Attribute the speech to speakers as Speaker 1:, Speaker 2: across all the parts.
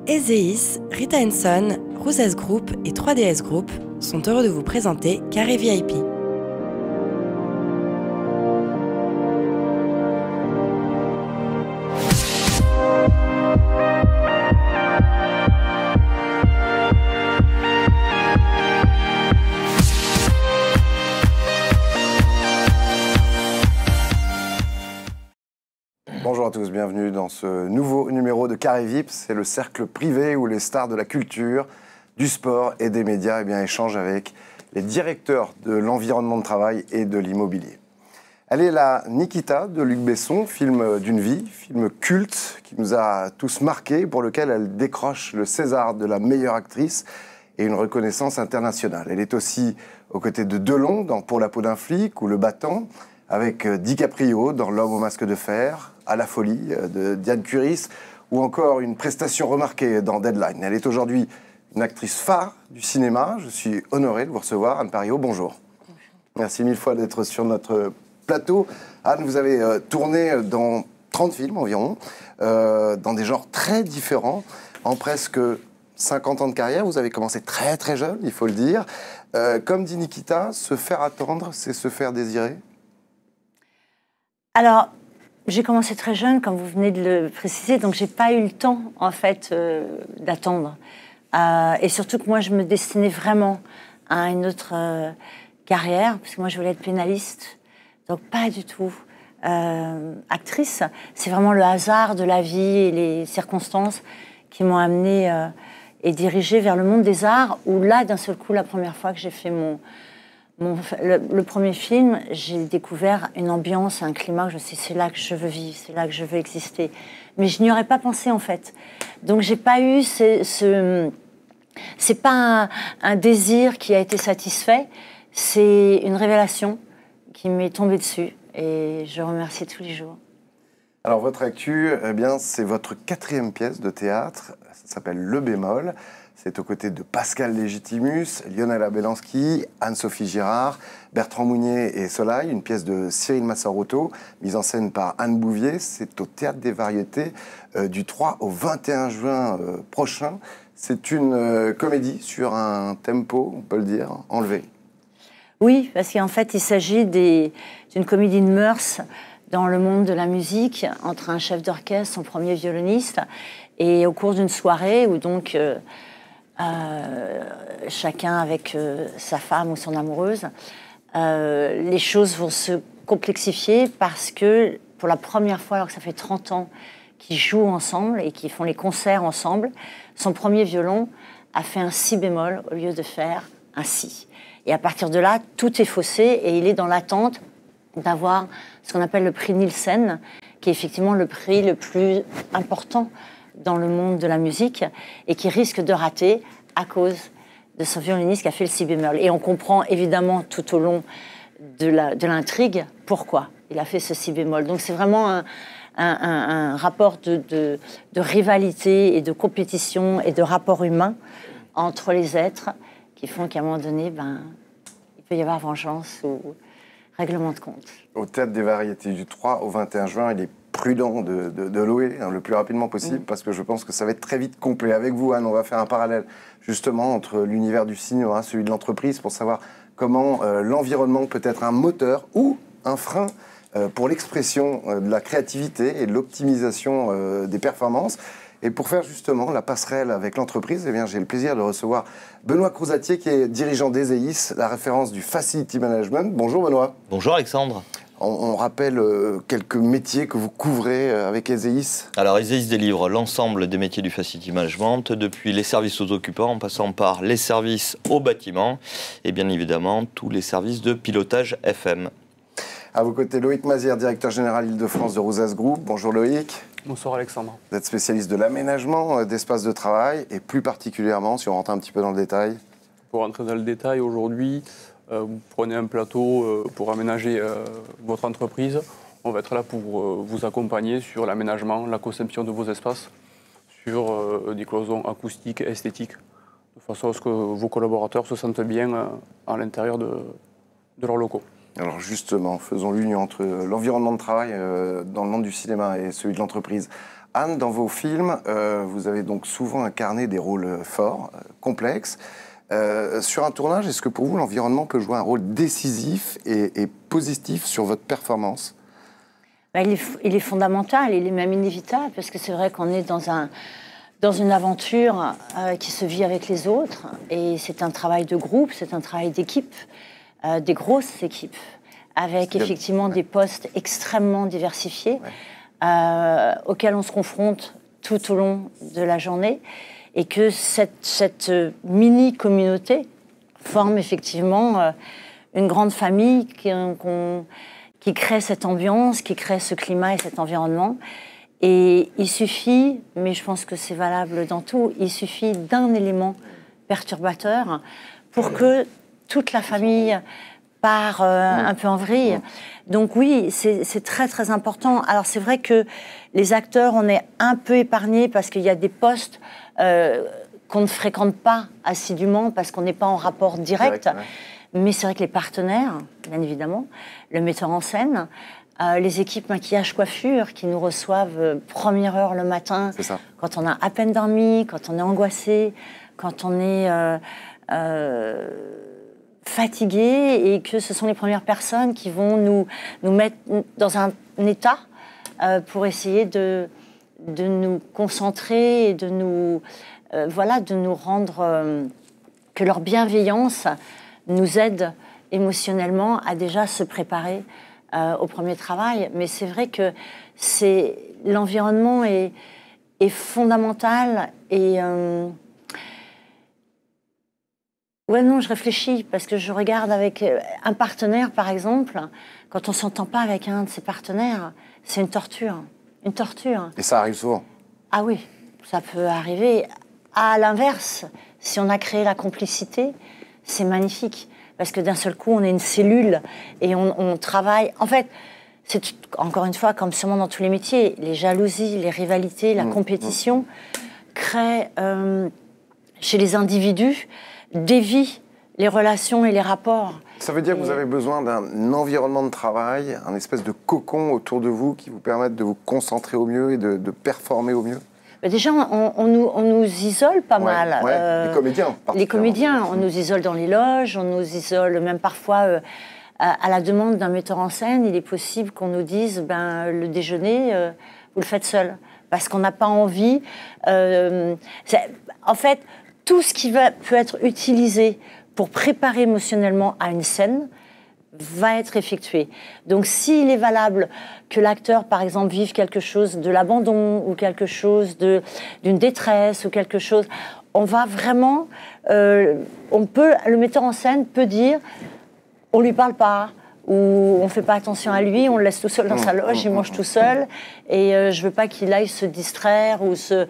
Speaker 1: Ezeis, Rita Henson, Rouzès Group et 3DS Group sont heureux de vous présenter Carré VIP.
Speaker 2: Bonjour à tous, bienvenue dans ce nouveau numéro de Carré VIP. C'est le cercle privé où les stars de la culture, du sport et des médias échangent avec les directeurs de l'environnement de travail et de l'immobilier. Elle est la Nikita de Luc Besson, film d'une vie, film culte qui nous a tous marqués, pour lequel elle décroche le César de la meilleure actrice et une reconnaissance internationale. Elle est aussi aux côtés de Delon dans Pour la peau d'un flic ou Le Battant, avec DiCaprio dans L'homme au masque de fer, À la folie de Diane Curis, ou encore une prestation remarquée dans Deadline. Elle est aujourd'hui une actrice phare du cinéma. Je suis honoré de vous recevoir. Anne Pariot, bonjour. Merci mille fois d'être sur notre plateau. Anne, vous avez tourné dans 30 films environ, dans des genres très différents, en presque 50 ans de carrière. Vous avez commencé très très jeune, il faut le dire. Comme dit Nikita, se faire attendre, c'est se faire désirer.
Speaker 3: Alors, j'ai commencé très jeune, comme vous venez de le préciser, donc j'ai pas eu le temps, en fait, d'attendre. Et surtout que moi, je me destinais vraiment à une autre carrière, parce que moi, je voulais être pénaliste, donc pas du tout actrice. C'est vraiment le hasard de la vie et les circonstances qui m'ont amenée et dirigée vers le monde des arts, où là, d'un seul coup, la première fois que j'ai fait le premier film, j'ai découvert une ambiance, un climat que je me suis dit, c'est là que je veux vivre, c'est là que je veux exister. Mais je n'y aurais pas pensé, en fait. Donc, j'ai pas eu c'est pas un désir qui a été satisfait, c'est une révélation qui m'est tombée dessus. Et je remercie tous les jours.
Speaker 2: Alors, votre actu, c'est votre 4e pièce de théâtre. Ça s'appelle Le Bémol. C'est aux côtés de Pascal Légitimus, Lionel Belanski, Anne-Sophie Girard, Bertrand Mounier et Soleil, une pièce de Cyril Massaroto, mise en scène par Anne Bouvier. C'est au Théâtre des Variétés du 3 au 21 juin prochain. C'est une comédie sur un tempo, on peut le dire, enlevé.
Speaker 3: Oui, parce qu'en fait, il s'agit d'une comédie de mœurs dans le monde de la musique, entre un chef d'orchestre, son premier violoniste, et au cours d'une soirée où donc... chacun avec sa femme ou son amoureuse, les choses vont se complexifier parce que pour la première fois, alors que ça fait 30 ans qu'ils jouent ensemble et qu'ils font les concerts ensemble, son premier violon a fait un si bémol au lieu de faire un si. Et à partir de là, tout est faussé et il est dans l'attente d'avoir ce qu'on appelle le prix Nielsen, qui est effectivement le prix le plus important dans le monde de la musique et qui risque de rater à cause de son violoniste qui a fait le si bémol. Et on comprend évidemment tout au long de l'intrigue pourquoi il a fait ce si bémol. Donc c'est vraiment un rapport de rivalité et de compétition et de rapport humain entre les êtres qui font qu'à un moment donné, il peut y avoir vengeance ou règlement de compte.
Speaker 2: Au Théâtre des Variétés du 3 au 21 juin, il est prudent de louer le plus rapidement possible parce que je pense que ça va être très vite complet. Avec vous, Anne, on va faire un parallèle justement entre l'univers du cinéma, celui de l'entreprise, pour savoir comment l'environnement peut être un moteur ou un frein pour l'expression de la créativité et de l'optimisation des performances. Et pour faire justement la passerelle avec l'entreprise, j'ai le plaisir de recevoir Benoît Crouzatier, qui est dirigeant d'Ezeis, la référence du Facility Management. Bonjour Benoît.
Speaker 4: Bonjour Alexandre.
Speaker 2: On rappelle quelques métiers que vous couvrez avec Ezeis.
Speaker 4: Alors Ezeis délivre l'ensemble des métiers du Facility Management, depuis les services aux occupants, en passant par les services aux bâtiments et bien évidemment tous les services de pilotage FM.
Speaker 2: À vos côtés, Loïc Mazière, directeur général Île-de-France de Rouzès Group. Bonjour Loïc.
Speaker 5: Bonsoir Alexandre.
Speaker 2: Vous êtes spécialiste de l'aménagement d'espaces de travail et plus particulièrement, si on rentre un petit peu dans le détail.
Speaker 5: Pour rentrer dans le détail, aujourd'hui, vous prenez un plateau pour aménager votre entreprise. On va être là pour vous accompagner sur l'aménagement, la conception de vos espaces, sur des cloisons acoustiques et esthétiques, de façon à ce que vos collaborateurs se sentent bien à l'intérieur de leurs locaux.
Speaker 2: Alors justement, faisons l'union entre l'environnement de travail dans le monde du cinéma et celui de l'entreprise. Anne, dans vos films, vous avez donc souvent incarné des rôles forts, complexes. Sur un tournage, est-ce que pour vous, l'environnement peut jouer un rôle décisif et positif sur votre performance ?
Speaker 3: Il est fondamental, il est même inévitable, parce que c'est vrai qu'on est dans une aventure qui se vit avec les autres, et c'est un travail de groupe, c'est un travail d'équipe, des grosses équipes, avec effectivement des postes extrêmement diversifiés, auxquels on se confronte tout au long de la journée, et que cette mini-communauté forme effectivement une grande famille qui crée cette ambiance, qui crée ce climat et cet environnement. Et il suffit, mais je pense que c'est valable dans tout, il suffit d'un élément perturbateur pour que toute la famille part un peu en vrille. Donc oui, c'est très très important. Alors c'est vrai que les acteurs, on est un peu épargnés parce qu'il y a des postes qu'on ne fréquente pas assidûment parce qu'on n'est pas en rapport direct. Mais c'est vrai que les partenaires, bien évidemment, le metteur en scène, les équipes maquillage coiffure qui nous reçoivent première heure le matin, quand on a à peine dormi, quand on est angoissé, quand on est fatigué, et que ce sont les premières personnes qui vont nous mettre dans un état pour essayer de nous concentrer et de nous rendre que leur bienveillance nous aide émotionnellement à déjà se préparer au premier travail. Mais c'est vrai que l'environnement est fondamental. Et je réfléchis parce que je regarde avec un partenaire, par exemple, quand on s'entend pas avec un de ses partenaires, c'est une torture. Une torture.
Speaker 2: Et ça arrive souvent.
Speaker 3: Ah oui, ça peut arriver. À l'inverse, si on a créé la complicité, c'est magnifique. Parce que d'un seul coup, on est une cellule et on travaille. En fait, c'est encore une fois, comme sûrement dans tous les métiers, les jalousies, les rivalités, la compétition créent chez les individus, dévient les relations et les rapports.
Speaker 2: Ça veut dire que vous avez besoin d'un environnement de travail, un espèce de cocon autour de vous qui vous permette de vous concentrer au mieux et de performer au mieux.
Speaker 3: Déjà, on nous isole pas mal.
Speaker 2: Les comédiens,
Speaker 3: les comédiens, on nous isole dans les loges, on nous isole même parfois à la demande d'un metteur en scène. Il est possible qu'on nous dise le déjeuner, vous le faites seul. Parce qu'on n'a pas envie. En fait, tout ce qui peut être utilisé pour préparer émotionnellement à une scène va être effectué. Donc, s'il est valable que l'acteur, par exemple, vive quelque chose de l'abandon ou quelque chose d'une détresse ou quelque chose, on va vraiment... le metteur en scène peut dire, on lui parle pas, ou on fait pas attention à lui, on le laisse tout seul dans sa loge, il mange tout seul, et je veux pas qu'il aille se distraire ou se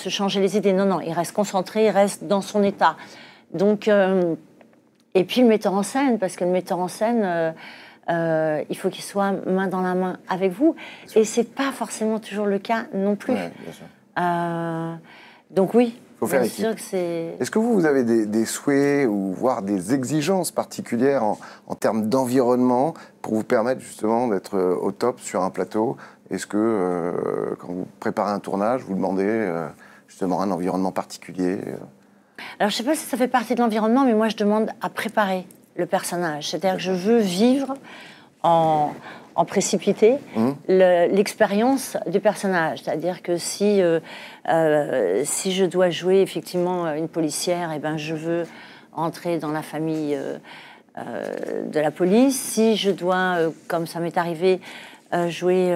Speaker 3: changer les idées. Non, il reste concentré, il reste dans son état. Donc... Et puis le metteur en scène, parce que le metteur en scène, il faut qu'il soit main dans la main avec vous. Et c'est pas forcément toujours le cas non plus.
Speaker 2: Ouais, bien sûr.
Speaker 3: Donc oui,
Speaker 2: faut faire
Speaker 3: bien sûr que c'est...
Speaker 2: Est-ce que vous avez des souhaits ou voire des exigences particulières en termes d'environnement pour vous permettre justement d'être au top sur un plateau? Est-ce que quand vous préparez un tournage, vous demandez justement un environnement particulier?
Speaker 3: Alors, je ne sais pas si ça fait partie de l'environnement, mais moi, je demande à préparer le personnage. C'est-à-dire que je veux vivre en précipité l'expérience du personnage. C'est-à-dire que si je dois jouer effectivement une policière, je veux entrer dans la famille de la police. Si je dois, comme ça m'est arrivé, jouer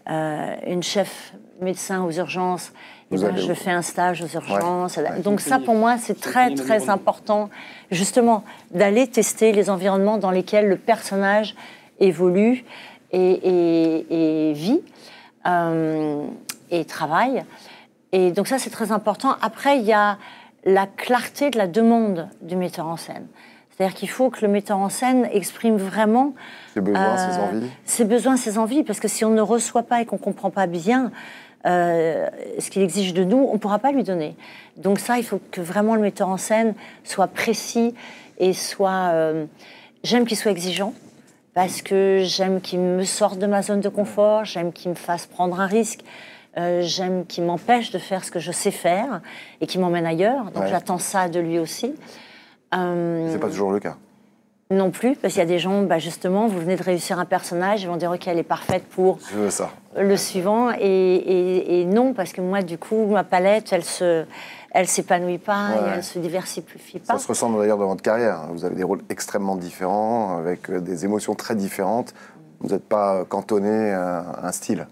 Speaker 3: une chef médecin aux urgences, je fais un stage aux urgences. Ouais. Donc ça, pour moi, c'est très, très important, justement, d'aller tester les environnements dans lesquels le personnage évolue et vit et travaille. Et donc ça, c'est très important. Après, il y a la clarté de la demande du metteur en scène. C'est-à-dire qu'il faut que le metteur en scène exprime vraiment
Speaker 2: ses besoins, ses envies.
Speaker 3: Ses besoins, ses envies, parce que si on ne reçoit pas et qu'on ne comprend pas bien ce qu'il exige de nous, on ne pourra pas lui donner. Donc ça, il faut que vraiment le metteur en scène soit précis et soit... j'aime qu'il soit exigeant, parce que j'aime qu'il me sorte de ma zone de confort, j'aime qu'il me fasse prendre un risque, j'aime qu'il m'empêche de faire ce que je sais faire et qu'il m'emmène ailleurs. Donc j'attends ça de lui aussi.
Speaker 2: C'est pas toujours le cas.
Speaker 3: Non plus, parce qu'il y a des gens, justement, vous venez de réussir un personnage, ils vont dire ok, elle est parfaite pour le suivant, et non, parce que moi, du coup, ma palette, elle s'épanouit pas, et elle se diversifie pas.
Speaker 2: Ça se ressent d'ailleurs dans votre carrière. Vous avez des rôles extrêmement différents, avec des émotions très différentes. Vous n'êtes pas cantonné à un style.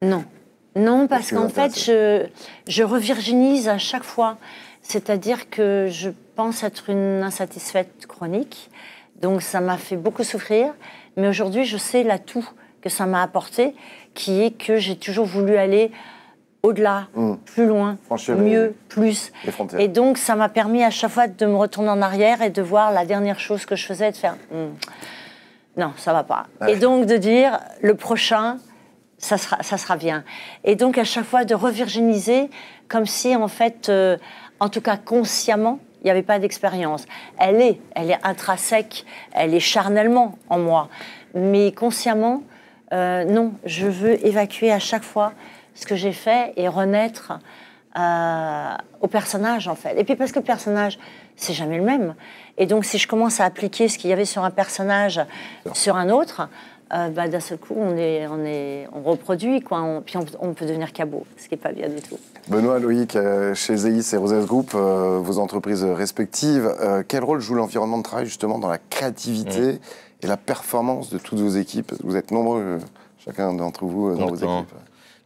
Speaker 2: Non, parce qu'en fait, je revirginise à chaque fois. C'est-à-dire que je pense être une insatisfaite chronique. Donc ça m'a fait beaucoup souffrir. Mais aujourd'hui, je sais l'atout que ça m'a apporté, qui est que j'ai toujours voulu aller au-delà, plus loin, mieux, plus. Et donc ça m'a permis à chaque fois de me retourner en arrière et de voir la dernière chose que je faisais, de faire non, ça va pas. Et donc de dire le prochain, ça sera bien. Et donc à chaque fois de revirginiser comme si en fait... en tout cas, consciemment, il n'y avait pas d'expérience. Elle est intrinsèque, elle est charnellement en moi. Mais consciemment, non, je veux évacuer à chaque fois ce que j'ai fait et renaître au personnage, en fait. Et puis parce que le personnage, c'est jamais le même. Et donc, si je commence à appliquer ce qu'il y avait sur un personnage sur un autre... d'un seul coup, on reproduit, quoi. Puis on peut devenir cabot, ce qui n'est pas bien du tout. Benoît, Loïc, chez Zeis et Roses Group, vos entreprises respectives, quel rôle joue l'environnement de travail justement dans la créativité et la performance de toutes vos équipes? Vous êtes nombreux, chacun d'entre vous, dans vos équipes.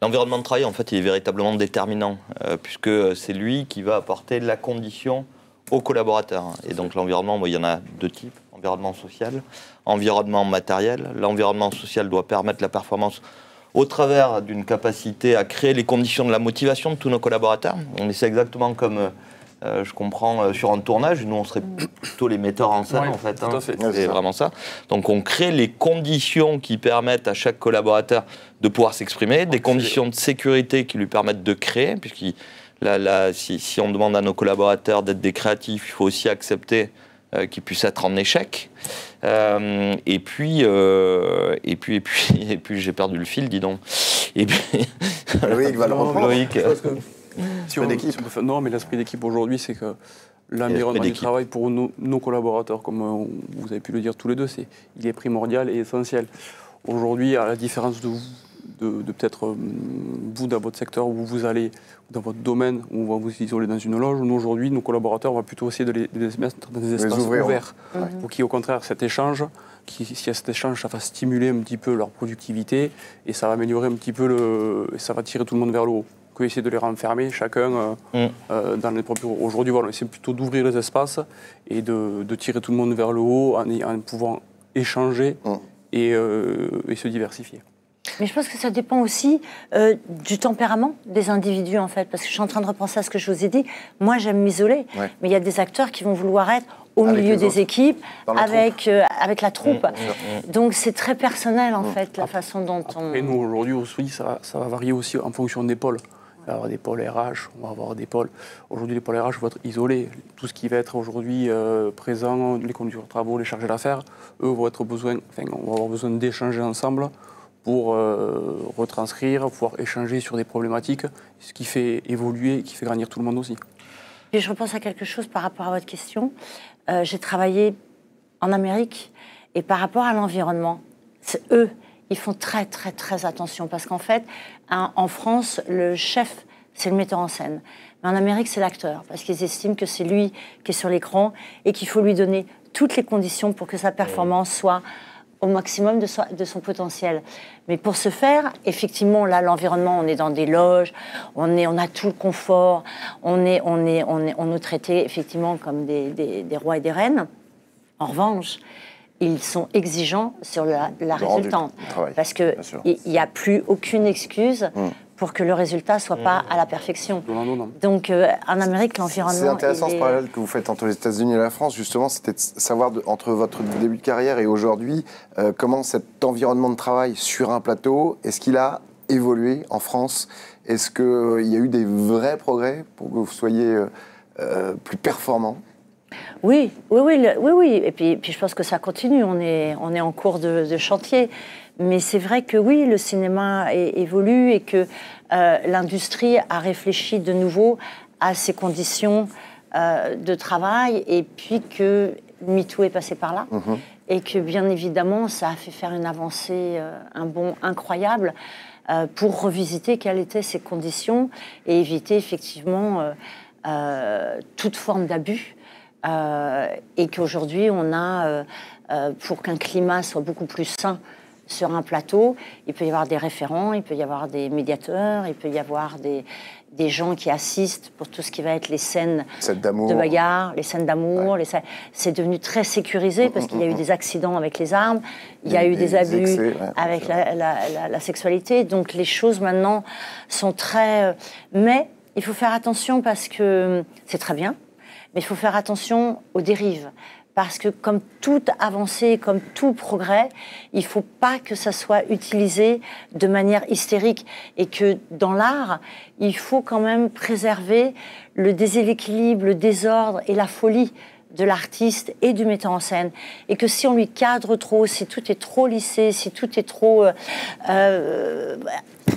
Speaker 4: L'environnement de travail, en fait, il est véritablement déterminant, puisque c'est lui qui va apporter la condition aux collaborateurs. Et donc l'environnement, il y en a deux types. Environnement social, environnement matériel. L'environnement social doit permettre la performance au travers d'une capacité à créer les conditions de la motivation de tous nos collaborateurs. C'est exactement comme, je comprends, sur un tournage. Nous, on serait plutôt les metteurs en scène, en fait. C'est vraiment ça. Donc, on crée les conditions qui permettent à chaque collaborateur de pouvoir s'exprimer, des conditions de sécurité qui lui permettent de créer, puisqu'il... si on demande à nos collaborateurs d'être des créatifs, il faut aussi accepter qu'ils puissent être en échec. Et puis j'ai perdu le fil, dis donc. Et puis...
Speaker 2: Loïc va le reprendre.
Speaker 4: Loïc.
Speaker 5: Non, mais l'esprit d'équipe aujourd'hui, c'est que l'environnement du travail pour nos collaborateurs, comme vous avez pu le dire tous les deux, il est primordial et essentiel. Aujourd'hui, à la différence de peut-être vous dans votre secteur où vous allez, dans votre domaine où on va vous isoler dans une loge, nous aujourd'hui, nos collaborateurs, on va plutôt essayer de les mettre dans des espaces ouverts pour qu'il y ait au contraire cet échange, s'il y a cet échange, ça va stimuler un petit peu leur productivité et ça va améliorer un petit peu ça va tirer tout le monde vers le haut. Que essayer de les renfermer chacun dans les propres... Aujourd'hui, voilà, on essaie plutôt d'ouvrir les espaces et de tirer tout le monde vers le haut en pouvant échanger et se diversifier.
Speaker 3: Mais je pense que ça dépend aussi du tempérament des individus, en fait. Parce que je suis en train de repenser à ce que je vous ai dit. Moi, j'aime m'isoler. Mais il y a des acteurs qui vont vouloir être au milieu des équipes, avec la troupe. Donc, c'est très personnel, en fait, la façon dont on...
Speaker 5: Et nous, aujourd'hui, aussi, ça va varier aussi en fonction des pôles. On va avoir des pôles RH, on va avoir des pôles... Aujourd'hui, les pôles RH vont être isolés. Tout ce qui va être aujourd'hui présent, les conducteurs de travaux, les chargés d'affaires, eux on va avoir besoin d'échanger ensemble pour retranscrire, pouvoir échanger sur des problématiques, ce qui fait évoluer, qui fait grandir tout le monde aussi.
Speaker 3: Et je repense à quelque chose par rapport à votre question. J'ai travaillé en Amérique et par rapport à l'environnement, eux, ils font très, très, très attention parce qu'en fait, en France, le chef, c'est le metteur en scène. Mais en Amérique, c'est l'acteur parce qu'ils estiment que c'est lui qui est sur l'écran et qu'il faut lui donner toutes les conditions pour que sa performance soit au maximum de son potentiel. Mais pour ce faire, effectivement, là, l'environnement, on est dans des loges, on a tout le confort, on nous traitait effectivement comme des rois et des reines. En revanche, ils sont exigeants sur la résultante. Parce qu'il n'y a plus aucune excuse pour que le résultat ne soit pas à la perfection. Donc, en Amérique, l'environnement...
Speaker 2: C'est intéressant ce parallèle que vous faites entre les États-Unis et la France, justement, c'était de savoir, entre votre début de carrière et aujourd'hui, comment cet environnement de travail sur un plateau, est-ce qu'il a évolué en France? Est-ce qu'il y a eu des vrais progrès pour que vous soyez plus performant?
Speaker 3: Oui. Et puis je pense que ça continue, on est en cours de chantier. Mais c'est vrai que oui, le cinéma évolue et que l'industrie a réfléchi de nouveau à ses conditions de travail, et puis que MeToo est passé par là, et que bien évidemment ça a fait faire une avancée, un bond incroyable pour revisiter quelles étaient ces conditions et éviter effectivement toute forme d'abus, et qu'aujourd'hui on a, pour qu'un climat soit beaucoup plus sain sur un plateau, il peut y avoir des référents, il peut y avoir des médiateurs, il peut y avoir des gens qui assistent pour tout ce qui va être les scènes de bagarre, les scènes d'amour. Ouais. C'est devenu très sécurisé parce qu'il y a eu des accidents avec les armes, il y a eu des abus excès, avec la sexualité. Donc les choses maintenant sont très... mais il faut faire attention parce que c'est très bien, mais il faut faire attention aux dérives. Parce que comme toute avancée, comme tout progrès, il ne faut pas que ça soit utilisé de manière hystérique. Et que dans l'art, il faut quand même préserver le déséquilibre, le désordre et la folie de l'artiste et du metteur en scène. Et que si on lui cadre trop, si tout est trop lissé, si tout est trop...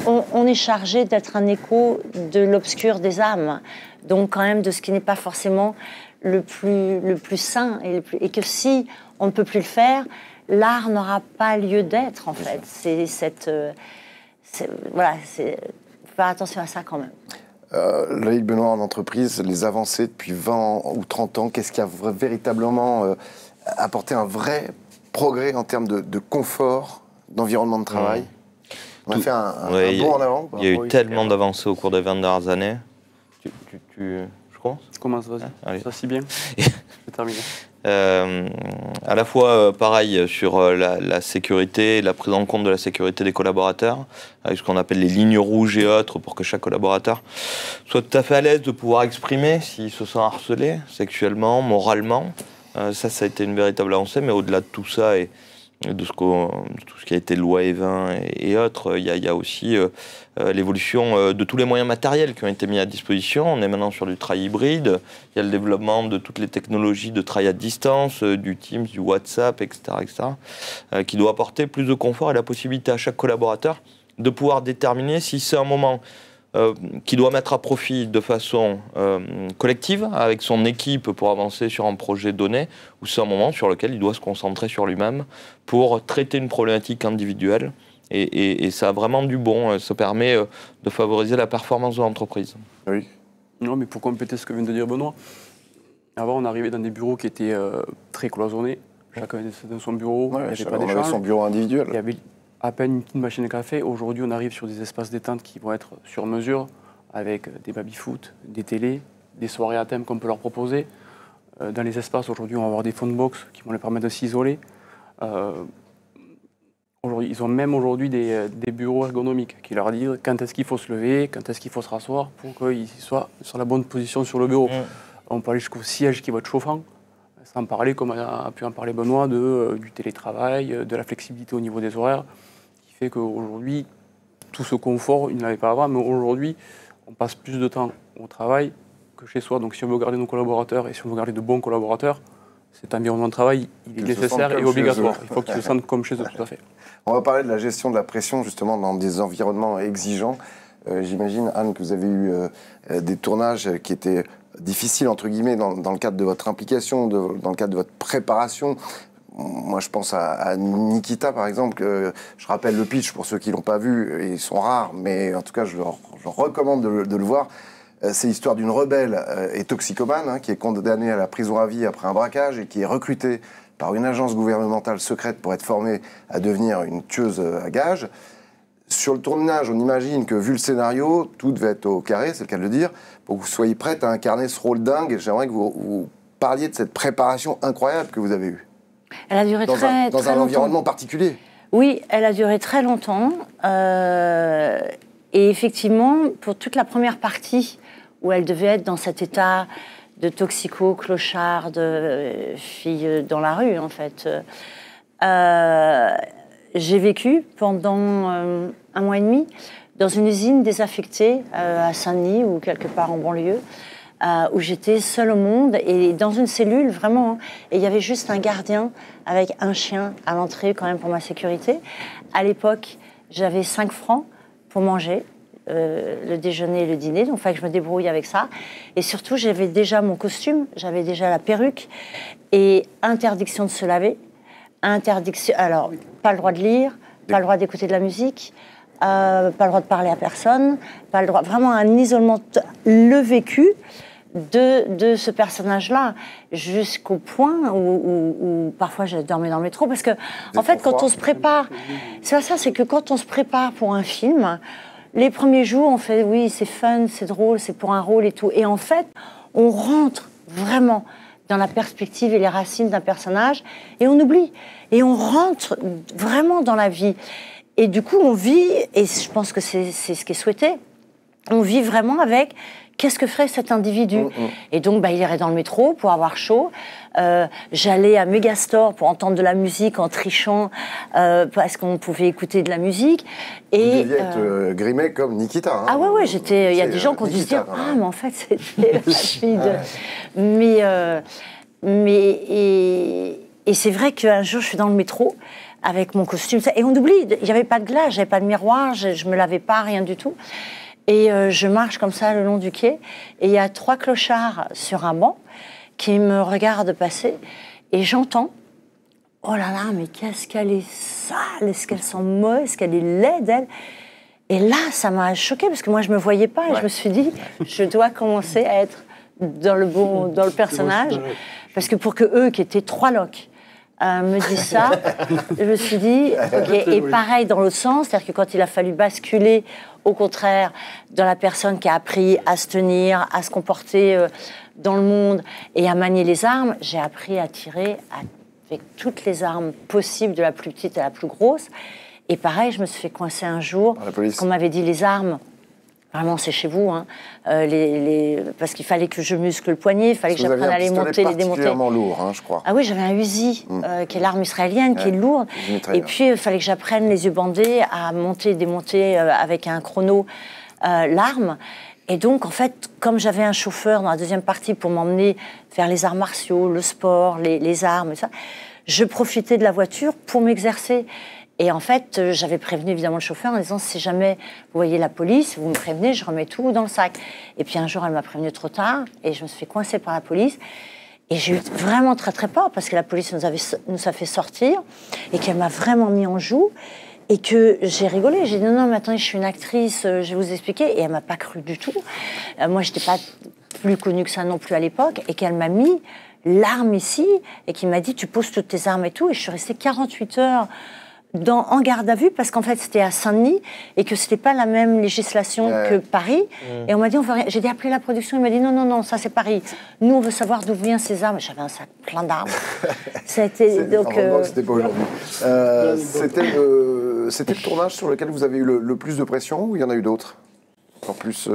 Speaker 3: on est chargé d'être un écho de l'obscur des âmes. Donc quand même de ce qui n'est pas forcément... le plus sain, et que si on ne peut plus le faire, l'art n'aura pas lieu d'être, en fait. Voilà, faut faire attention à ça quand même.
Speaker 2: Loïc Benoît, en entreprise, les avancées depuis 20 ou 30 ans, qu'est-ce qui a véritablement apporté un vrai progrès en termes de confort, d'environnement de travail? On a fait un bond en avant.
Speaker 4: Il y a eu tellement d'avancées au cours des 20 dernières années.
Speaker 5: Je commence, vas-y. Ça si bien. Je vais terminer.
Speaker 4: À la fois, pareil, sur la sécurité, la prise en compte de la sécurité des collaborateurs, avec ce qu'on appelle les lignes rouges et autres, pour que chaque collaborateur soit tout à fait à l'aise de pouvoir exprimer s'il se sent harcelé sexuellement, moralement. Ça a été une véritable avancée, mais au-delà de tout ça et de tout ce qui a été loi E20 et autres, il y a aussi l'évolution de tous les moyens matériels qui ont été mis à disposition. On est maintenant sur du travail hybride, il y a le développement de toutes les technologies de travail à distance, du Teams, du WhatsApp, etc., qui doit apporter plus de confort et la possibilité à chaque collaborateur de pouvoir déterminer si c'est un moment qu'il doit mettre à profit de façon collective avec son équipe pour avancer sur un projet donné, ou c'est un moment sur lequel il doit se concentrer sur lui-même pour traiter une problématique individuelle. Et ça a vraiment du bon, ça permet de favoriser la performance de l'entreprise.
Speaker 2: Oui.
Speaker 5: Non, mais pour compléter ce que vient de dire Benoît, avant on arrivait dans des bureaux qui étaient très cloisonnés, chacun était dans son bureau, il n'y avait pas d'échange.
Speaker 2: Son bureau individuel.
Speaker 5: Il y avait à peine une petite machine à café. Aujourd'hui, on arrive sur des espaces détente qui vont être sur mesure, avec des baby-foot, des télés, des soirées à thème qu'on peut leur proposer. Dans les espaces, aujourd'hui, on va avoir des phone box qui vont leur permettre de s'isoler. Ils ont même aujourd'hui des bureaux ergonomiques qui leur disent quand est-ce qu'il faut se lever, quand est-ce qu'il faut se rasseoir pour qu'ils soient sur la bonne position sur le bureau. On peut aller jusqu'au siège qui va être chauffant, sans parler, comme a pu en parler Benoît, du télétravail, de la flexibilité au niveau des horaires, qui fait qu'aujourd'hui, tout ce confort, il n'avait pas avant, mais aujourd'hui, on passe plus de temps au travail que chez soi. Donc si on veut garder nos collaborateurs et si on veut garder de bons collaborateurs, cet environnement de travail, il est nécessaire et obligatoire. Il faut qu'ils se sentent comme chez eux, tout à fait.
Speaker 2: On va parler de la gestion de la pression, justement, dans des environnements exigeants. J'imagine, Anne, que vous avez eu des tournages qui étaient difficiles, entre guillemets, dans le cadre de votre implication, dans le cadre de votre préparation. Moi, je pense à Nikita, par exemple. Je rappelle le pitch pour ceux qui ne l'ont pas vu, et ils sont rares, mais en tout cas, je leur recommande de le voir. C'est l'histoire d'une rebelle et toxicomane qui est condamnée à la prison à vie après un braquage et qui est recrutée par une agence gouvernementale secrète pour être formée à devenir une tueuse à gages. Sur le tournage, on imagine que, vu le scénario, tout devait être au carré, c'est le cas de le dire, pour que vous soyez prête à incarner ce rôle dingue. J'aimerais que vous parliez de cette préparation incroyable que vous avez eue.
Speaker 3: Elle a duré très longtemps.
Speaker 2: Dans un environnement particulier.
Speaker 3: Oui, elle a duré très longtemps. Et effectivement, pour toute la première partie, où elle devait être dans cet état de toxico, clochard, de fille dans la rue, en fait. J'ai vécu pendant 1 mois et demi dans une usine désaffectée à Saint-Denis ou quelque part en banlieue, où j'étais seule au monde et dans une cellule, vraiment. Et il y avait juste un gardien avec un chien à l'entrée, quand même, pour ma sécurité. À l'époque, j'avais 5 francs pour manger. le déjeuner et le dîner, donc il fallait que je me débrouille avec ça. Et surtout, j'avais déjà mon costume, j'avais déjà la perruque, et interdiction de se laver, interdiction, alors pas le droit de lire, pas le droit d'écouter de la musique, pas le droit de parler à personne, pas le droit, vraiment un isolement, le vécu de ce personnage-là, jusqu'au point où parfois je dormais dans le métro, parce que en fait, quand on se prépare, c'est pas ça, c'est que quand on se prépare pour un film, les premiers jours, on fait oui, c'est fun, c'est drôle, c'est pour un rôle et tout, et en fait, on rentre vraiment dans la perspective et les racines d'un personnage, et on oublie, et on rentre vraiment dans la vie, et du coup, on vit, et je pense que c'est ce qui est souhaité, on vit vraiment avec qu'est-ce que ferait cet individu. Et donc, il irait dans le métro pour avoir chaud. J'allais à Megastore pour entendre de la musique en trichant parce qu'on pouvait écouter de la musique. Et
Speaker 2: vous deviez être grimée comme Nikita. Hein.
Speaker 3: Ah ouais, il y a des gens qui ont dû se dire « Ah, mais en fait, c'était la fille de... » Et c'est vrai qu'un jour, je suis dans le métro avec mon costume. Et on oublie, il n'y avait pas de glace, j'avais pas de miroir, je ne me lavais pas, rien du tout. Et je marche comme ça le long du quai, et il y a 3 clochards sur un banc qui me regardent passer, et j'entends « Oh là là, mais qu'est-ce qu'elle est sale, est-ce qu'elle sent mauvais, est-ce qu'elle est laide, elle ?» Et là, ça m'a choquée, parce que moi, je ne me voyais pas, et je me suis dit « Je dois commencer à être dans le personnage, parce que pour que eux, qui étaient 3 locs, me disent ça, je me suis dit, ok, et pareil dans l'autre sens, c'est-à-dire que quand il a fallu basculer, au contraire, dans la personne qui a appris à se tenir, à se comporter dans le monde et à manier les armes, j'ai appris à tirer avec toutes les armes possibles, de la plus petite à la plus grosse. Et pareil, je me suis fait coincer un jour, parce qu'on m'avait dit les armes, vraiment, c'est chez vous, hein. Parce qu'il fallait que je muscle le poignet, il fallait que j'apprenne à les monter, les démonter.
Speaker 2: Particulièrement lourd, hein, je crois.
Speaker 3: Ah oui, j'avais un Uzi, qui est l'arme israélienne, qui est lourde. Et puis, il fallait que j'apprenne, les yeux bandés, à monter et démonter avec un chrono l'arme. Et donc, en fait, comme j'avais un chauffeur dans la deuxième partie pour m'emmener faire les arts martiaux, le sport, les armes et ça, je profitais de la voiture pour m'exercer. Et en fait, j'avais prévenu évidemment le chauffeur en disant « Si jamais vous voyez la police, vous me prévenez, je remets tout dans le sac. » Et puis un jour, elle m'a prévenu trop tard et je me suis fait coincer par la police. Et j'ai eu vraiment très très peur parce que la police nous a fait sortir et qu'elle m'a vraiment mis en joue et que j'ai rigolé. J'ai dit « Non, mais attendez, je suis une actrice, je vais vous expliquer. » Et elle ne m'a pas cru du tout. Moi, je n'étais pas plus connue que ça non plus à l'époque et qu'elle m'a mis l'arme ici et qui m'a dit « Tu poses toutes tes armes et tout. » Et je suis restée 48 heures en garde à vue, parce qu'en fait, c'était à Saint-Denis et que c'était pas la même législation que Paris. Et on m'a dit, on veut rien. J'ai dit, appelez la production. Il m'a dit, non, non, non, ça c'est Paris. Nous, on veut savoir d'où viennent ces armes. J'avais un sac plein d'armes. C'était donc.
Speaker 2: C'était pas aujourd'hui. C'était le tournage sur lequel vous avez eu le plus de pression, ou il y en a eu d'autres? En plus.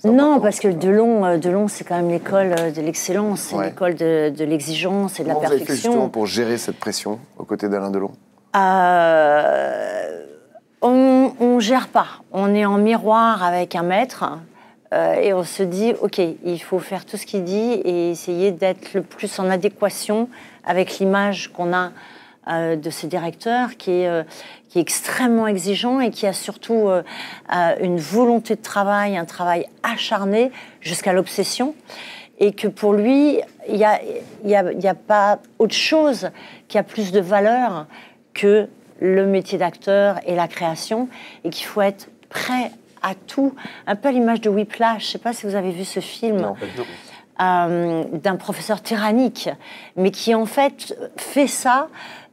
Speaker 3: Non, parce que Delon, c'est quand même l'école de l'excellence, c'est l'école de l'exigence et de la perfection. Comment vous avez fait justement pour
Speaker 2: gérer cette pression aux côtés d'Alain Delon?
Speaker 3: On gère pas. On est en miroir avec un maître et on se dit, ok, il faut faire tout ce qu'il dit et essayer d'être le plus en adéquation avec l'image qu'on a de ce directeur qui est extrêmement exigeant et qui a surtout une volonté de travail, un travail acharné jusqu'à l'obsession. Et que pour lui, il y a pas autre chose qui a plus de valeur que le métier d'acteur et la création, et qu'il faut être prêt à tout. Un peu à l'image de Whiplash, je ne sais pas si vous avez vu ce film d'un professeur tyrannique, mais qui en fait ça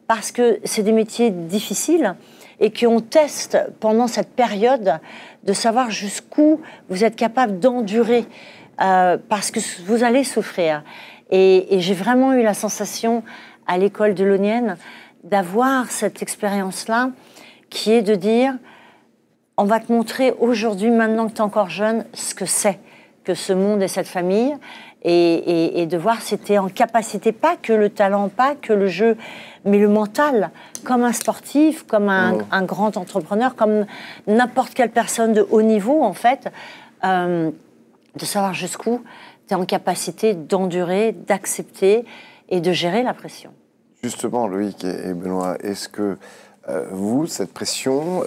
Speaker 3: parce que c'est des métiers difficiles et qu'on teste pendant cette période de savoir jusqu'où vous êtes capable d'endurer parce que vous allez souffrir. Et j'ai vraiment eu la sensation à l'école delonienne d'avoir cette expérience-là qui est de dire on va te montrer aujourd'hui, maintenant que tu es encore jeune, ce que c'est que ce monde et cette famille et de voir si tu es en capacité, pas que le talent, pas que le jeu, mais le mental, comme un sportif, comme un grand entrepreneur, comme n'importe quelle personne de haut niveau, en fait, de savoir jusqu'où tu es en capacité d'endurer, d'accepter et de gérer la pression.
Speaker 2: Justement, Loïc et Benoît, est-ce que Vous, cette pression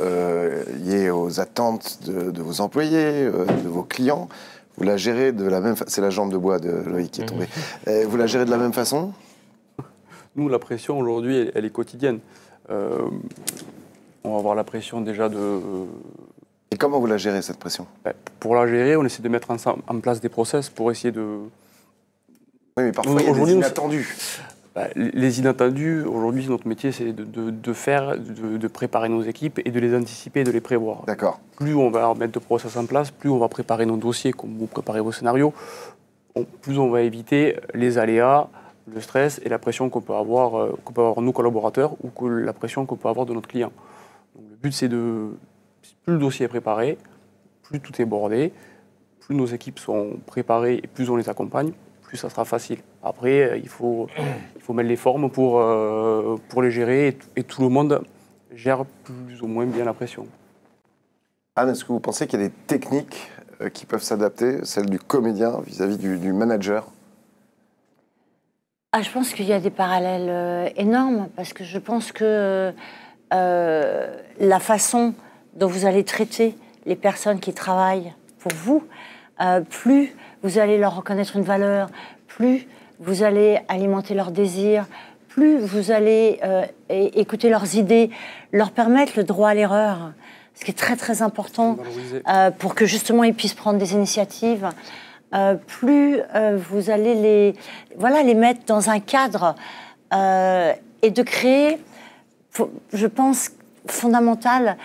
Speaker 2: liée aux attentes de vos employés, de vos clients, vous la gérez de la même façon. C'est la jambe de bois de Loïc qui est tombée. Vous la gérez de la même façon?
Speaker 5: Nous, la pression aujourd'hui, elle est quotidienne. On va avoir la pression déjà de...
Speaker 2: Et comment vous la gérez, cette pression?
Speaker 5: Pour la gérer, on essaie de mettre en place des process pour essayer de...
Speaker 2: Oui, mais parfois, il y a des inattendus.
Speaker 5: Les inattendus, aujourd'hui, notre métier, c'est de préparer nos équipes et de les anticiper et de les prévoir.
Speaker 2: D'accord.
Speaker 5: Plus on va mettre de process en place, plus on va préparer nos dossiers, comme vous préparez vos scénarios, plus on va éviter les aléas, le stress et la pression qu'on peut avoir nos collaborateurs ou la pression qu'on peut avoir de notre client. Donc, le but, c'est plus le dossier est préparé, plus tout est bordé, plus nos équipes sont préparées et plus on les accompagne, plus ça sera facile. Après, il faut mettre les formes pour les gérer et tout le monde gère plus ou moins bien la pression.
Speaker 2: Anne, est-ce que vous pensez qu'il y a des techniques qui peuvent s'adapter, celles du comédien vis-à-vis du manager?
Speaker 3: Je pense qu'il y a des parallèles énormes, parce que je pense que la façon dont vous allez traiter les personnes qui travaillent pour vous, plus vous allez leur reconnaître une valeur, plus vous allez alimenter leurs désirs, plus vous allez écouter leurs idées, leur permettre le droit à l'erreur, ce qui est très très important pour que justement ils puissent prendre des initiatives. Plus vous allez les mettre dans un cadre et de créer, je pense, fondamental,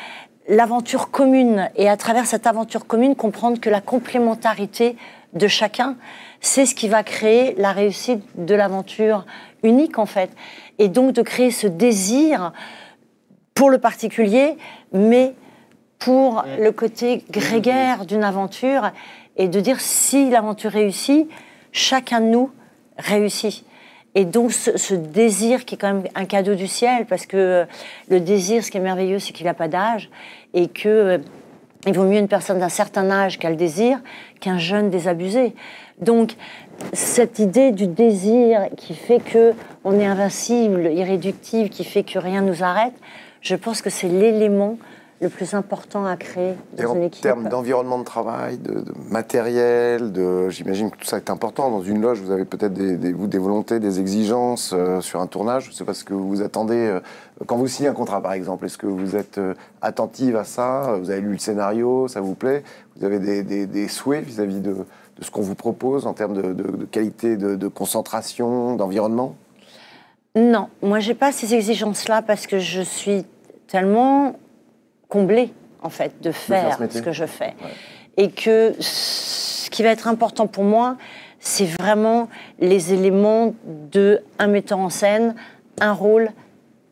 Speaker 3: l'aventure commune. Et à travers cette aventure commune, comprendre que la complémentarité de chacun, c'est ce qui va créer la réussite de l'aventure unique, en fait. Et donc de créer ce désir pour le particulier, mais pour le côté grégaire d'une aventure, et de dire si l'aventure réussit, chacun de nous réussit. Et donc ce désir qui est quand même un cadeau du ciel, parce que le désir, ce qui est merveilleux, c'est qu'il n'a pas d'âge, et que il vaut mieux une personne d'un certain âge qui a le désir qu'un jeune désabusé. Donc cette idée du désir qui fait qu'on est invincible, irréductible, qui fait que rien ne nous arrête, je pense que c'est l'élément le plus important à créer dans une équipe.
Speaker 2: En termes d'environnement de travail, de matériel, j'imagine que tout ça est important. Dans une loge, vous avez peut-être des volontés, des exigences sur un tournage. Je ne sais pas ce que vous attendez. Quand vous signez un contrat, par exemple, est-ce que vous êtes attentive à ça? Vous avez lu le scénario, ça vous plaît? Vous avez des souhaits vis-à-vis de ce qu'on vous propose en termes de qualité, de concentration, d'environnement?
Speaker 3: Non, moi, je n'ai pas ces exigences-là parce que je suis tellement comblée, en fait, de faire ce que je fais. Ouais. Et que ce qui va être important pour moi, c'est vraiment les éléments d'un metteur en scène, un rôle,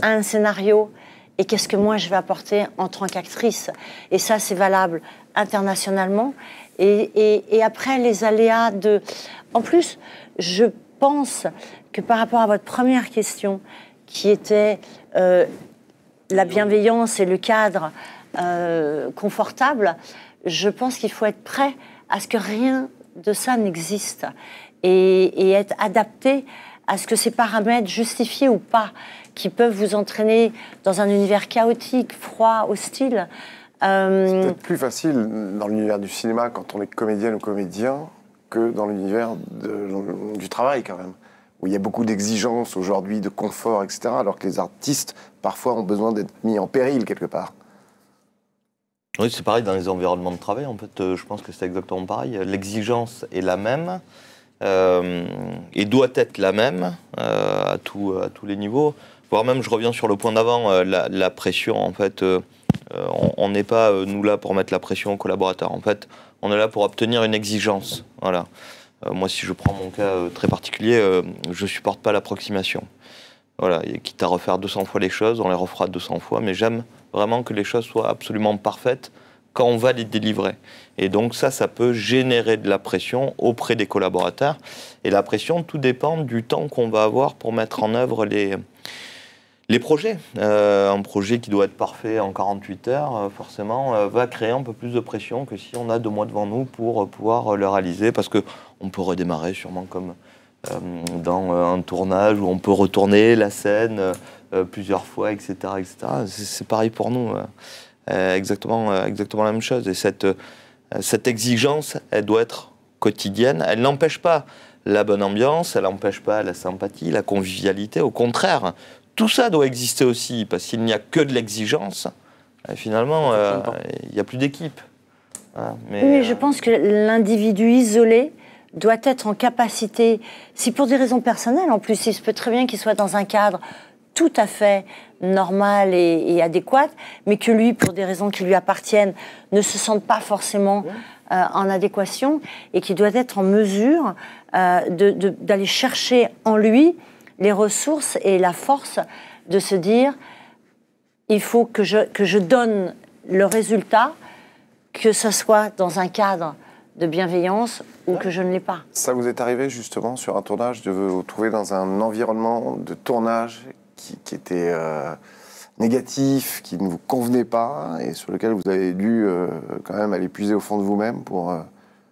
Speaker 3: un scénario, et qu'est-ce que moi je vais apporter en tant qu'actrice. Et ça, c'est valable internationalement. Et après, les aléas de... En plus, je pense que par rapport à votre première question, qui était la bienveillance et le cadre confortable, je pense qu'il faut être prêt à ce que rien de ça n'existe et être adapté à ce que ces paramètres, justifiés ou pas, qui peuvent vous entraîner dans un univers chaotique, froid, hostile.
Speaker 2: C'est peut-être plus facile dans l'univers du cinéma quand on est comédienne ou comédien que dans l'univers du travail quand même, où il y a beaucoup d'exigences aujourd'hui, de confort, etc., alors que les artistes, parfois, ont besoin d'être mis en péril quelque part.
Speaker 4: Oui, c'est pareil dans les environnements de travail, en fait, je pense que c'est exactement pareil. L'exigence est la même et doit être la même à tous les niveaux. Voire même, je reviens sur le point d'avant, la pression, en fait, on n'est pas, nous, là, pour mettre la pression aux collaborateurs. En fait, on est là pour obtenir une exigence, voilà. Moi, si je prends mon cas très particulier, je ne supporte pas l'approximation. Voilà, et quitte à refaire 200 fois les choses, on les refera 200 fois, mais j'aime vraiment que les choses soient absolument parfaites quand on va les délivrer. Et donc ça peut générer de la pression auprès des collaborateurs. Et la pression, tout dépend du temps qu'on va avoir pour mettre en œuvre les projets. Un projet qui doit être parfait en 48 heures, forcément, va créer un peu plus de pression que si on a 2 mois devant nous pour pouvoir le réaliser, parce qu'on peut redémarrer sûrement comme dans un tournage où on peut retourner la scène plusieurs fois, etc. etc. C'est pareil pour nous. Exactement la même chose. Et cette exigence, elle doit être quotidienne. Elle n'empêche pas la bonne ambiance, elle n'empêche pas la sympathie, la convivialité. Au contraire, tout ça doit exister aussi, parce qu'il n'y a que de l'exigence. Finalement, il n'y a plus d'équipe. Voilà.
Speaker 3: Mais je pense que l'individu isolé doit être en capacité, si pour des raisons personnelles, en plus, il se peut très bien qu'il soit dans un cadre tout à fait normal et adéquat, mais que lui, pour des raisons qui lui appartiennent, ne se sente pas forcément en adéquation, et qu'il doit être en mesure d'aller chercher en lui les ressources et la force de se dire il faut que je donne le résultat, que ce soit dans un cadre de bienveillance ou que je ne l'ai pas.
Speaker 2: Ça vous est arrivé justement sur un tournage de vous trouver dans un environnement de tournage qui était négatif, qui ne vous convenait pas et sur lequel vous avez dû quand même aller puiser au fond de vous-même pour...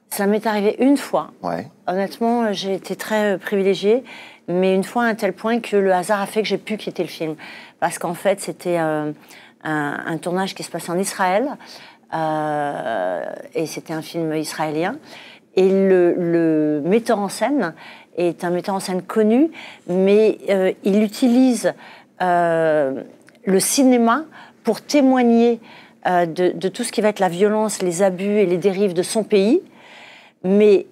Speaker 3: Ça m'est arrivé une fois.
Speaker 2: Ouais.
Speaker 3: Honnêtement, j'ai été très privilégiée, mais une fois à un tel point que le hasard a fait que j'ai pu quitter le film. Parce qu'en fait, c'était un tournage qui se passait en Israël, et c'était un film israélien. Et le metteur en scène est un metteur en scène connu, mais il utilise le cinéma pour témoigner de tout ce qui va être la violence, les abus et les dérives de son pays. Mais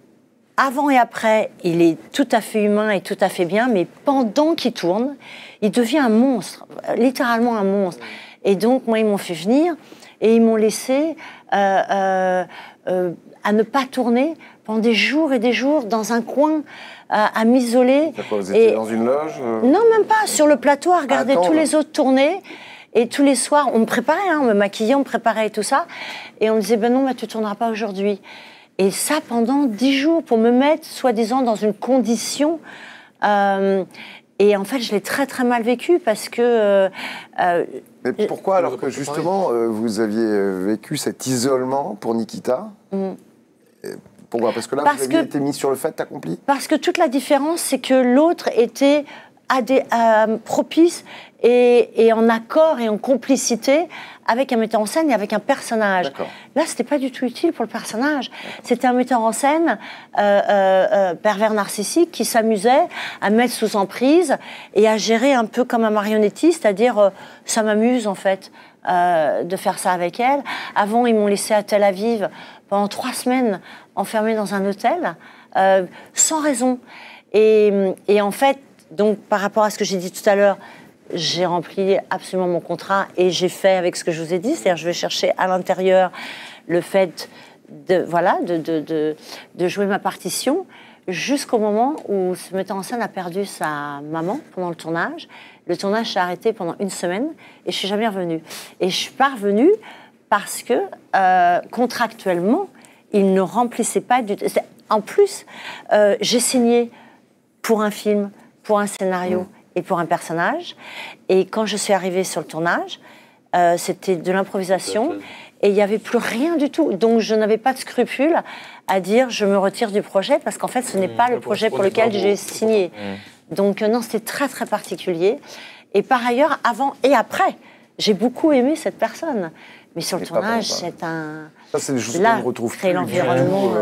Speaker 3: avant et après, il est tout à fait humain et tout à fait bien, mais pendant qu'il tourne, il devient un monstre, littéralement un monstre. Et donc, moi, ils m'ont fait venir et ils m'ont laissé à ne pas tourner pendant des jours et des jours dans un coin, à m'isoler.
Speaker 2: Vous étiez dans une loge
Speaker 3: Non, même pas, sur le plateau, à regarder tous les autres tourner. Et tous les soirs, on me préparait, on me maquillait, on me préparait et tout ça. Et on me disait, ben non, tu ne tourneras pas aujourd'hui. Et ça pendant 10 jours, pour me mettre, soi-disant, dans une condition. Et en fait, je l'ai très, très mal vécu parce que...
Speaker 2: Mais pourquoi, alors que justement, vous aviez vécu cet isolement pour Nikita Pourquoi ? Parce que là, vous aviez été mis sur le fait accompli ?
Speaker 3: Parce que toute la différence, c'est que l'autre était propice et en accord et en complicité avec un metteur en scène et avec un personnage. Là, c'était pas du tout utile pour le personnage. C'était un metteur en scène pervers narcissique qui s'amusait à mettre sous emprise et à gérer un peu comme un marionnettiste, c'est-à-dire ça m'amuse en fait de faire ça avec elle. Avant, ils m'ont laissé à Tel Aviv pendant 3 semaines enfermée dans un hôtel sans raison. Et en fait, donc par rapport à ce que j'ai dit tout à l'heure, j'ai rempli absolument mon contrat et j'ai fait avec ce que je vous ai dit, c'est-à-dire je vais chercher à l'intérieur le fait de jouer ma partition jusqu'au moment où ce metteur en scène a perdu sa maman pendant le tournage. Le tournage s'est arrêté pendant 1 semaine et je suis jamais revenue. Et je suis pas revenue parce que contractuellement, il ne remplissait pas du tout. En plus, j'ai signé pour un film, pour un scénario et pour un personnage. Et quand je suis arrivée sur le tournage, c'était de l'improvisation et il n'y avait plus rien du tout. Donc je n'avais pas de scrupule à dire je me retire du projet parce qu'en fait ce n'est pas le projet pour lequel j'ai signé. Donc non, c'était très très particulier. Et par ailleurs, avant et après, j'ai beaucoup aimé cette personne. Mais sur le tournage, c'est un...
Speaker 2: Ça, c'est des choses qu'on ne retrouve plus
Speaker 3: l'environnement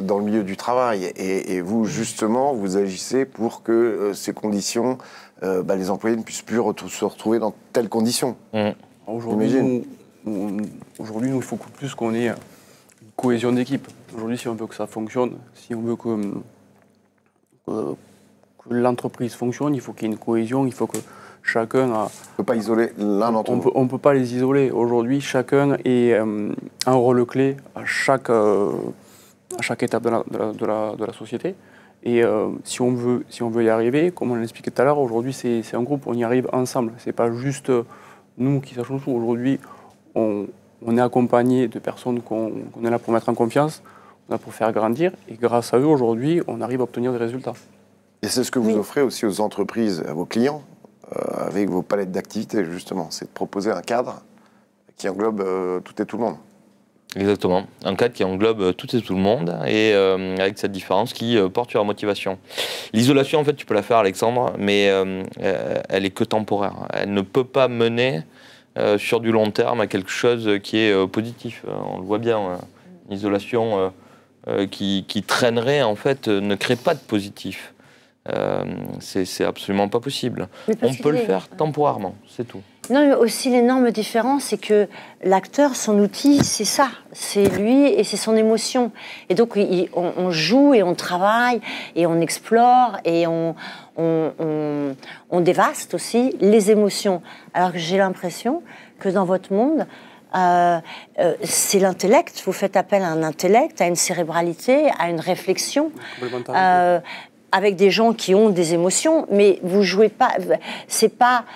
Speaker 2: dans le milieu du travail. Et vous, justement, vous agissez pour que ces conditions, les employés ne puissent plus se retrouver dans telles conditions.
Speaker 5: Aujourd'hui, nous, il faut plus qu'on ait une cohésion d'équipe. Aujourd'hui, si on veut que ça fonctionne, si on veut que l'entreprise fonctionne, il faut qu'il y ait une cohésion, il faut que chacun a...
Speaker 2: On ne peut pas isoler l'un d'entre vous.
Speaker 5: On ne peut pas les isoler. Aujourd'hui, chacun est un rôle clé à chaque étape de la société. Et si on veut y arriver, comme on l'expliquait tout à l'heure, aujourd'hui, c'est un groupe, on y arrive ensemble. Ce n'est pas juste nous qui sachons tout. Aujourd'hui, on est accompagné de personnes qu'on est là pour mettre en confiance, on est là pour faire grandir. Et grâce à eux, aujourd'hui, on arrive à obtenir des résultats.
Speaker 2: Et c'est ce que vous offrez aussi aux entreprises, à vos clients, avec vos palettes d'activités, justement. C'est de proposer un cadre qui englobe tout et tout le monde.
Speaker 4: Exactement. Un cadre qui englobe tout et tout le monde et avec cette différence qui porte sur la motivation. L'isolation, en fait, tu peux la faire, Alexandre, mais elle est que temporaire. Elle ne peut pas mener sur du long terme à quelque chose qui est positif. On le voit bien. L'isolation qui traînerait, en fait, ne crée pas de positif. C'est absolument pas possible. On peut le faire temporairement, c'est tout.
Speaker 3: Non, mais aussi l'énorme différence, c'est que l'acteur, son outil, c'est ça. C'est lui et c'est son émotion. Et donc, on joue et on travaille et on explore et on dévaste aussi les émotions. Alors que j'ai l'impression que dans votre monde, c'est l'intellect. Vous faites appel à un intellect, à une cérébralité, à une réflexion. Avec des gens qui ont des émotions, mais vous jouez pas. C'est pas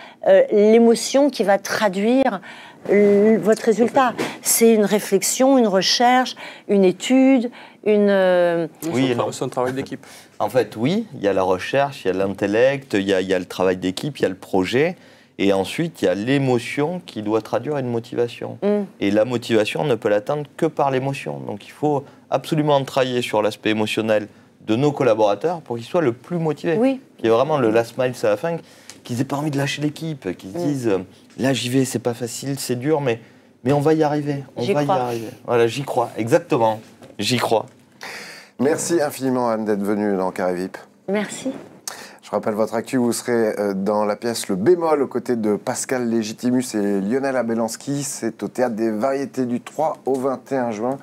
Speaker 3: l'émotion qui va traduire votre résultat. C'est une réflexion, une recherche, une étude, une.
Speaker 5: Oui, c'est un travail d'équipe.
Speaker 4: En fait, oui, il y a la recherche, il y a l'intellect, il y a le travail d'équipe, il y a le projet, et ensuite il y a l'émotion qui doit traduire une motivation. Et la motivation ne peut l'atteindre que par l'émotion. Donc il faut absolument travailler sur l'aspect émotionnel de nos collaborateurs pour qu'ils soient le plus motivés.
Speaker 3: Oui.
Speaker 4: Qu'il y ait vraiment le last mile à la fin, qu'ils aient pas envie de lâcher l'équipe, qu'ils se disent là j'y vais, c'est pas facile, c'est dur, mais on va y arriver. Y arriver. Voilà, j'y crois, exactement. J'y crois.
Speaker 2: Merci infiniment, Anne, d'être venue dans Carré VIP.
Speaker 3: Merci.
Speaker 2: Je rappelle votre actu, vous serez dans la pièce Le Bémol aux côtés de Pascal Légitimus et Lionel Abelanski. C'est au Théâtre des Variétés du 3 au 21 juin.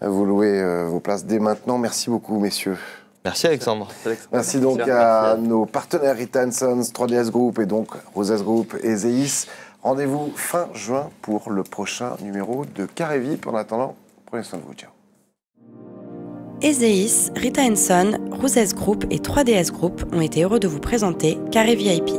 Speaker 2: Vous louez vos places dès maintenant. Merci beaucoup, messieurs.
Speaker 4: Merci Alexandre.
Speaker 2: Merci donc à nos partenaires Rita & Sons, 3DS Group et donc Rosès Group et Zeis. Rendez-vous fin juin pour le prochain numéro de Carré VIP. En attendant, prenez soin de vous. Ciao.
Speaker 1: Zeis, Rita & Son, Rosès Group et 3DS Group ont été heureux de vous présenter Carré VIP.